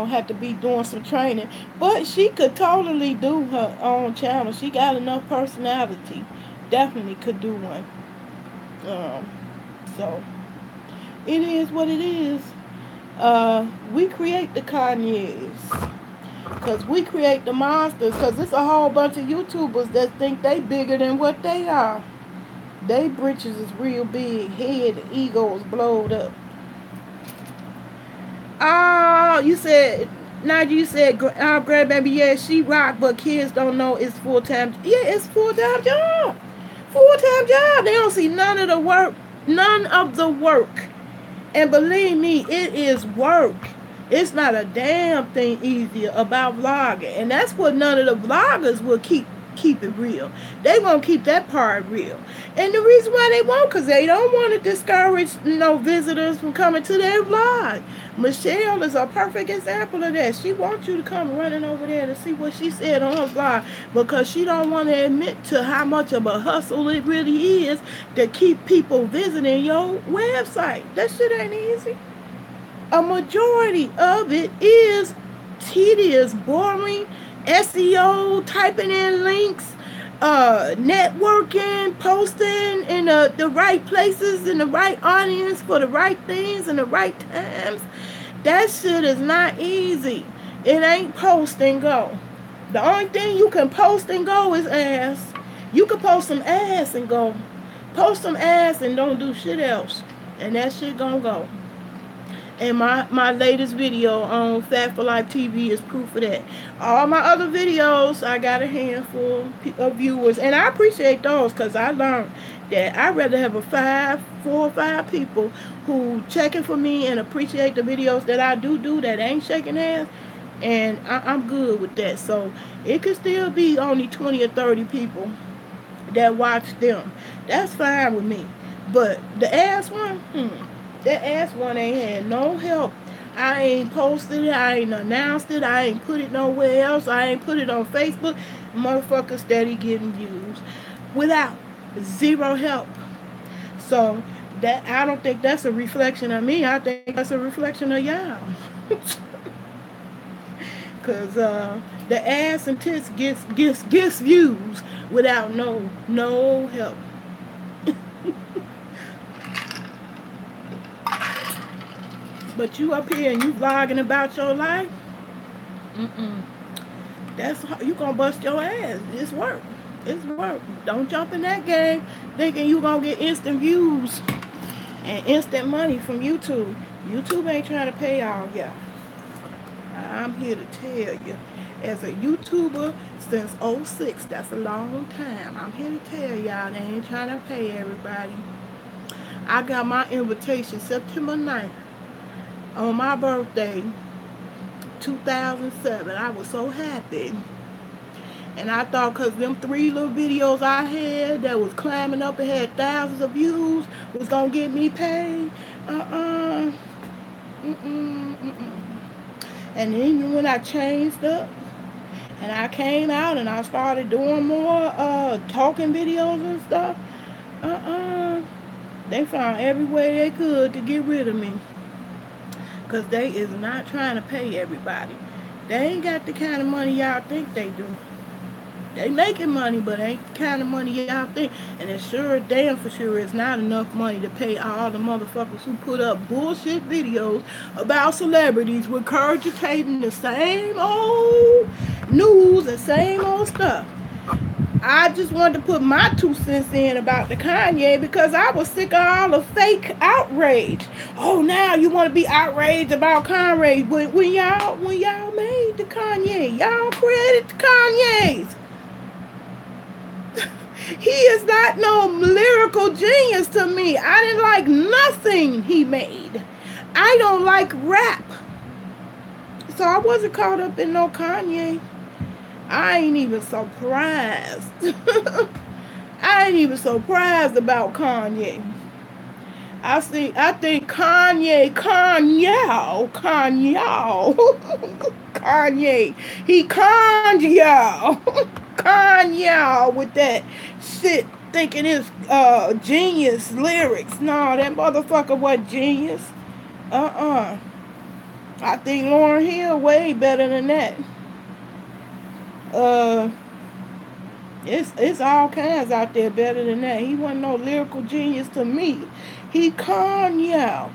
[SPEAKER 1] had to be doing some training, but she could totally do her own channel. She got enough personality, definitely could do one. So it is what it is. We create the Kanyes, because we create the monsters, because it's a whole bunch of YouTubers that think they bigger than what they are. They britches is real big, head, egos blowed up. Oh, you said, Nigel, you said, grandbaby, yeah, she rock, but kids don't know it's full-time. Yeah, it's full-time job. Full-time job. They don't see none of the work. None of the work. And believe me, it is work. It's not a damn thing easier about vlogging. And that's what none of the vloggers will keep it real. They won't keep that part real. And the reason why they won't, because they don't want to discourage visitors from coming to their vlog. Michelle is a perfect example of that. She wants you to come running over there to see what she said on her vlog, because she don't want to admit to how much of a hustle it really is to keep people visiting your website. That shit ain't easy. A majority of it is tedious, boring, SEO, typing in links, networking, posting in the right places, in the right audience, for the right things, in the right times. That shit is not easy. It ain't post and go. The only thing you can post and go is ass. You can post some ass and go. Post some ass and don't do shit else. And that shit gonna go. And my latest video on Fat for Life TV is proof of that. All my other videos, I got a handful of viewers. And I appreciate those, because I learned that I'd rather have 4 or 5 people who checking for me and appreciate the videos that I do that ain't shaking ass. And I'm good with that. So it could still be only 20 or 30 people that watch them. That's fine with me. But the ass one, that ass one ain't had no help. I ain't posted it. I ain't announced it. I ain't put it nowhere else. I ain't put it on Facebook. Motherfucker steady getting views without zero help. So that, I don't think that's a reflection of me. I think that's a reflection of y'all. Cause the ass and tits gets views without no help. But you up here and you vlogging about your life, that's you gonna bust your ass. It's work. It's work. Don't jump in that game thinking you gonna get instant views and instant money from YouTube. YouTube ain't trying to pay all y'all. I'm here to tell you, as a YouTuber since 06, that's a long time. I'm here to tell y'all they ain't trying to pay everybody. I got my invitation September 9th. On my birthday, 2007, I was so happy. And I thought, because them 3 little videos I had that was climbing up and had thousands of views was going to get me paid. Uh-uh. Mm-mm, mm-mm. And then when I changed up and I came out and I started doing more talking videos and stuff, uh-uh. They found every way they could to get rid of me. Because they is not trying to pay everybody. They ain't got the kind of money y'all think they do. They making money, but ain't the kind of money y'all think. And it sure damn for sure is not enough money to pay all the motherfuckers who put up bullshit videos about celebrities regurgitating the same old news and same old stuff. I just wanted to put my 2 cents in about the Kanye because I was sick of all the fake outrage. Oh, now you want to be outraged about Kanye, but when y'all made the Kanye, y'all credit the Kanye's. He is not no lyrical genius to me. I didn't like nothing he made. I don't like rap. So I wasn't caught up in no Kanye. I ain't even surprised. I ain't even surprised about Kanye. I think Kanye, Kanye. He Kanye. Kanye with that shit thinking it's genius lyrics. No, that motherfucker wasn't genius. Uh-uh. I think Lauryn Hill way better than that. Uh, it's all kinds out there better than that. He wasn't no lyrical genius to me. He Kanye.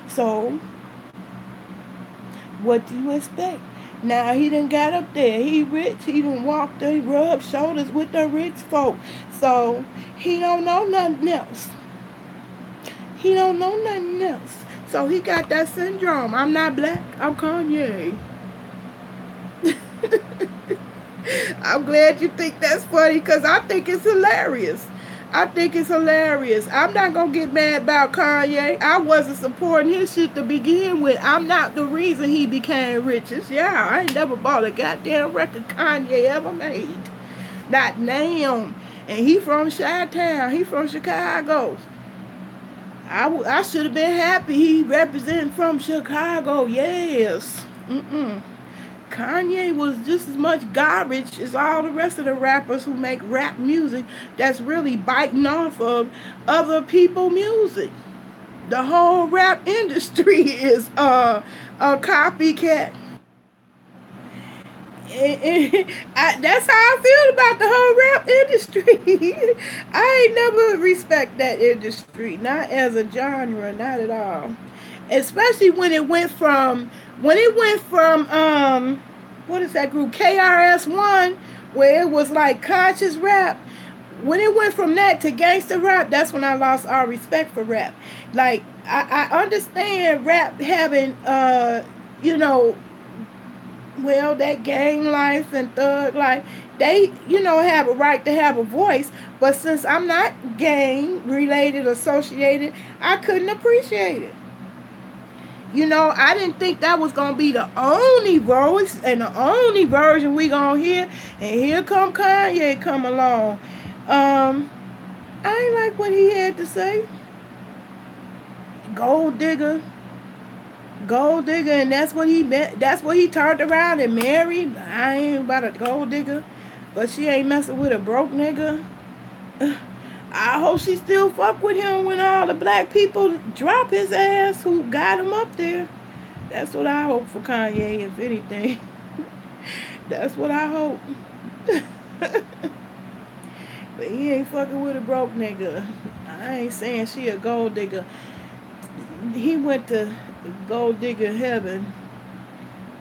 [SPEAKER 1] So, what do you expect? Now he done got up there. He rich. He done walked. He rubbed shoulders with the rich folk. So he don't know nothing else. He don't know nothing else. So he got that syndrome. I'm not black. I'm Kanye. I'm glad you think that's funny because I think it's hilarious. I think it's hilarious. I'm not going to get mad about Kanye. I wasn't supporting his shit to begin with. I'm not the reason he became rich. Yeah, I ain't never bought a goddamn record Kanye ever made. Not now. And he from Chi-Town. He from Chicago. I should have been happy he represented from Chicago. Yes. Kanye was just as much garbage as all the rest of the rappers who make rap music that's really biting off of other people's music. The whole rap industry is a copycat. That's how I feel about the whole rap industry. I ain't never respect that industry, not as a genre, not at all. Especially when it went from what is that group KRS-One, where it was like conscious rap. When it went from that to gangster rap, that's when I lost all respect for rap. Like I understand rap having well, that gang life and thug life, they, have a right to have a voice. But since I'm not gang related, associated, I couldn't appreciate it. I didn't think that was going to be the only voice and the only version we going to hear. And here come Kanye come along. I ain't like what he had to say. Gold digger, and that's what he meant. That's what he turned around and married. I ain't about a gold digger, but she ain't messing with a broke nigga. I hope she still fuck with him when all the black people drop his ass who got him up there. That's what I hope for Kanye, if anything. That's what I hope. But he ain't fucking with a broke nigga. I ain't saying she a gold digger. He went to gold digger heaven.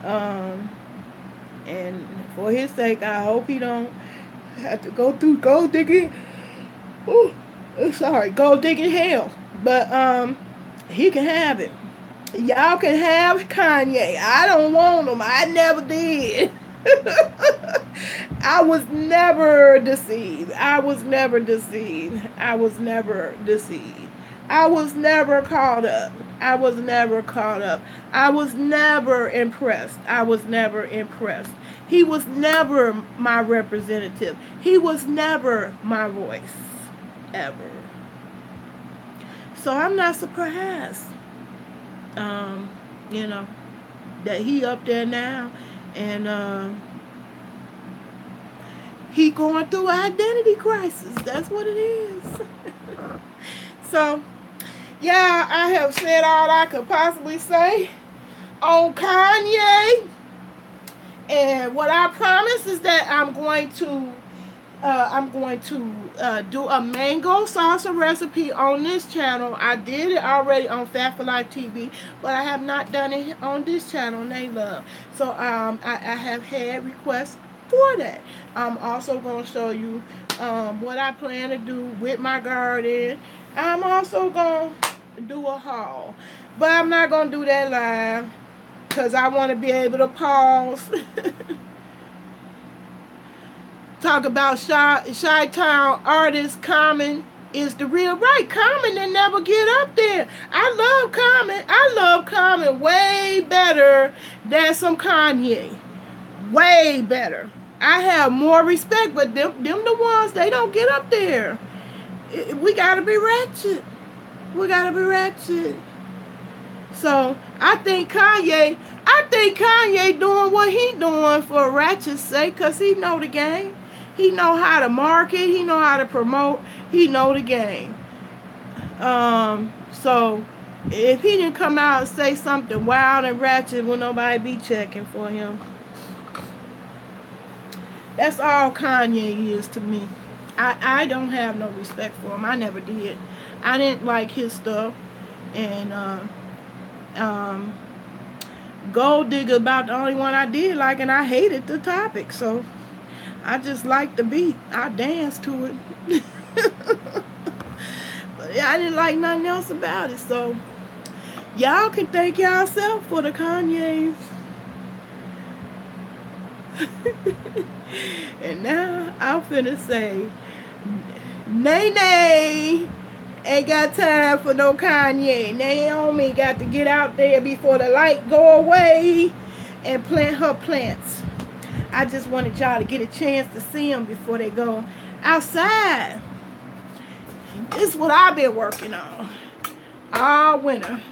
[SPEAKER 1] And for his sake, I hope he don't have to go through gold digging. Gold digging hell. But he can have it. Y'all can have Kanye. I don't want him. I never did. I was never deceived. I was never caught up. I was never impressed. He was never my representative. He was never my voice. Ever. So I'm not surprised, you know, that he up there now, and he going through identity crisis. That's what it is. So, yeah, I have said all I could possibly say on Kanye. And what I promise is that I'm going to do a mango salsa recipe on this channel. I did it already on Fat for Life TV, but I have not done it on this channel, They Love. So I have had requests for that. I'm also going to show you what I plan to do with my garden. I'm also going to do a haul, but I'm not going to do that live because I want to be able to pause. Talk about Chi-Town artist Common is the real right. Common and never get up there. I love Common. I love Common way better than some Kanye. Way better. I have more respect, but them the ones, they don't get up there. We gotta be ratchet. We gotta be ratchet. So I think Kanye doing what he doing for ratchet's sake, cause he know the game. He know how to market. He know how to promote. He know the game. So if he didn't come out and say something wild and ratchet, will nobody be checking for him? That's all Kanye is to me. I don't have no respect for him. I never did. I didn't like his stuff. And Gold Digger about the only one I did like, and I hated the topic. So I just liked the beat. I danced to it. But I didn't like nothing else about it. So y'all can thank yourself for the Kanye. And now I'm finna say, Nay ain't got time for no Kanye. Naomi got to get out there before the light go away and plant her plants. I just wanted y'all to get a chance to see them before they go outside. This is what I've been working on all winter.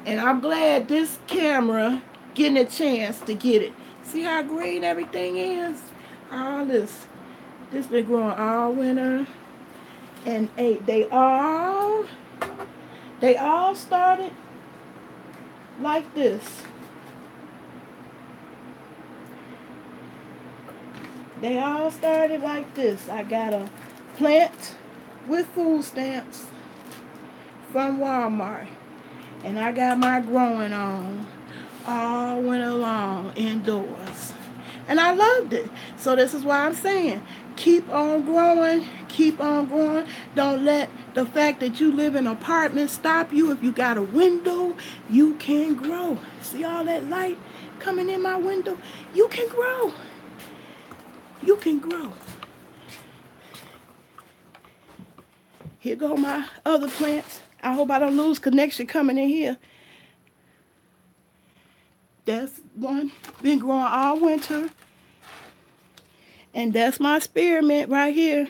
[SPEAKER 1] And I'm glad this camera getting a chance to get it. See how green everything is? All this been growing all winter. And they all started like this. They all started like this. I got a plant with food stamps from Walmart. And I got my growing on all winter long indoors. And I loved it. So this is why I'm saying, keep on growing. Keep on growing. Don't let the fact that you live in an apartment stop you. If you got a window, you can grow. See all that light coming in my window? You can grow. You can grow. Here go my other plants. I hope I don't lose connection coming in here. That's one. Been growing all winter. And that's my spearmint right here.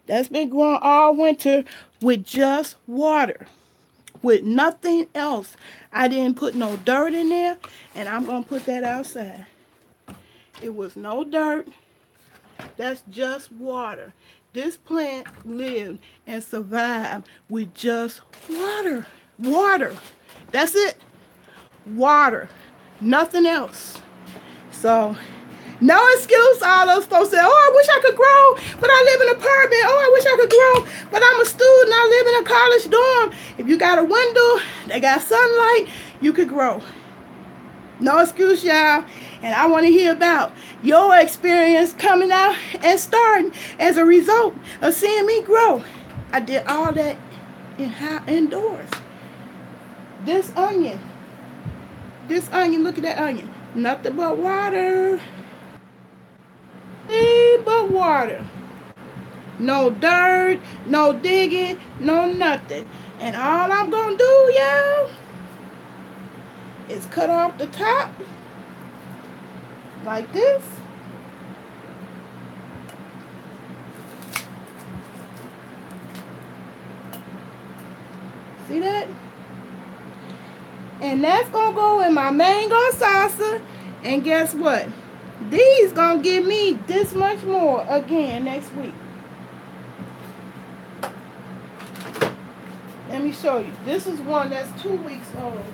[SPEAKER 1] That's been growing all winter with just water. With nothing else. I didn't put no dirt in there. And I'm going to put that outside. It was no dirt. That's just water. This plant lived and survived with just water. Water. That's it. Water. Nothing else. So, no excuse. All those folks say, oh, I wish I could grow, but I live in an apartment. Oh, I wish I could grow, but I'm a student. I live in a college dorm. If you got a window, they got sunlight, you could grow. No excuse, y'all. And I want to hear about your experience coming out and starting as a result of seeing me grow. I did all that indoors. This onion, look at that onion. Nothing but water. Nothing but water. No dirt, no digging, no nothing. And all I'm going to do, y'all, is cut off the top like this. See that? And that's going to go in my mango salsa. And guess what? These going to give me this much more again next week. Let me show you. This is one that's 2 weeks old.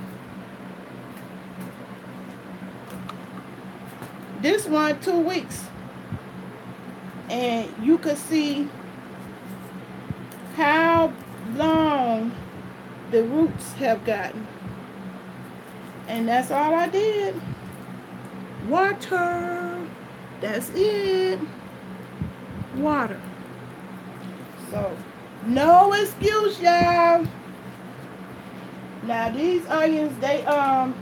[SPEAKER 1] This one, 2 weeks. And you can see how long the roots have gotten. And that's all I did. Water. That's it. Water. So, no excuse, y'all. Now, these onions, they, I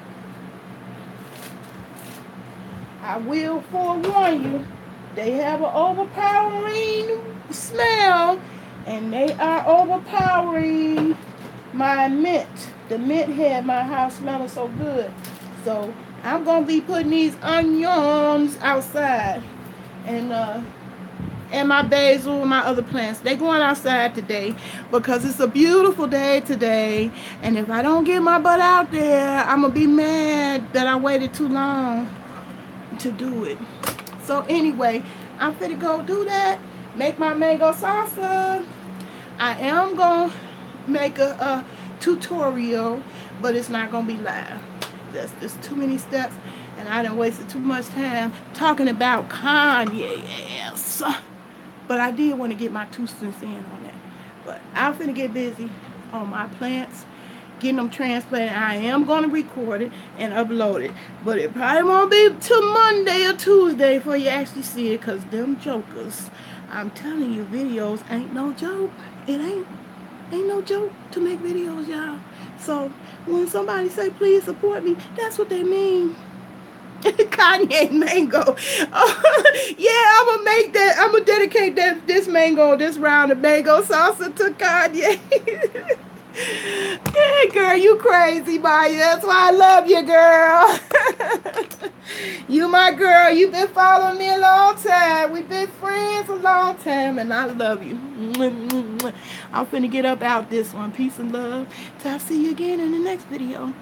[SPEAKER 1] will forewarn you, they have an overpowering smell, and they are overpowering my mint. The mint had my house smelling so good. So I'm going to be putting these onions outside. And my basil and my other plants, they going outside today because it's a beautiful day today. And if I don't get my butt out there, I'm going to be mad that I waited too long to do it. So anyway, I'm finna go do that. Make my mango salsa. I am going to make a tutorial, but it's not going to be live. That's just too many steps, and I done wasted too much time talking about Kanye. Yes. But I did want to get my 2 cents in on that. But I'm finna get busy on my plants, getting them transplanted. I am going to record it and upload it. But it probably won't be till Monday or Tuesday before you actually see it, because them jokers, I'm telling you, videos ain't no joke. It ain't no joke to make videos, y'all. So when somebody say please support me, that's what they mean. Kanye mango. Oh, yeah, I'm gonna make that. I'm gonna dedicate this mango, this round of mango salsa to Kanye. Hey, girl, you crazy, Maya. That's why I love you, girl. You my girl. You've been following me a long time. We've been friends a long time, and I love you. I'm finna get up out this one. Peace and love. Till I see you again in the next video.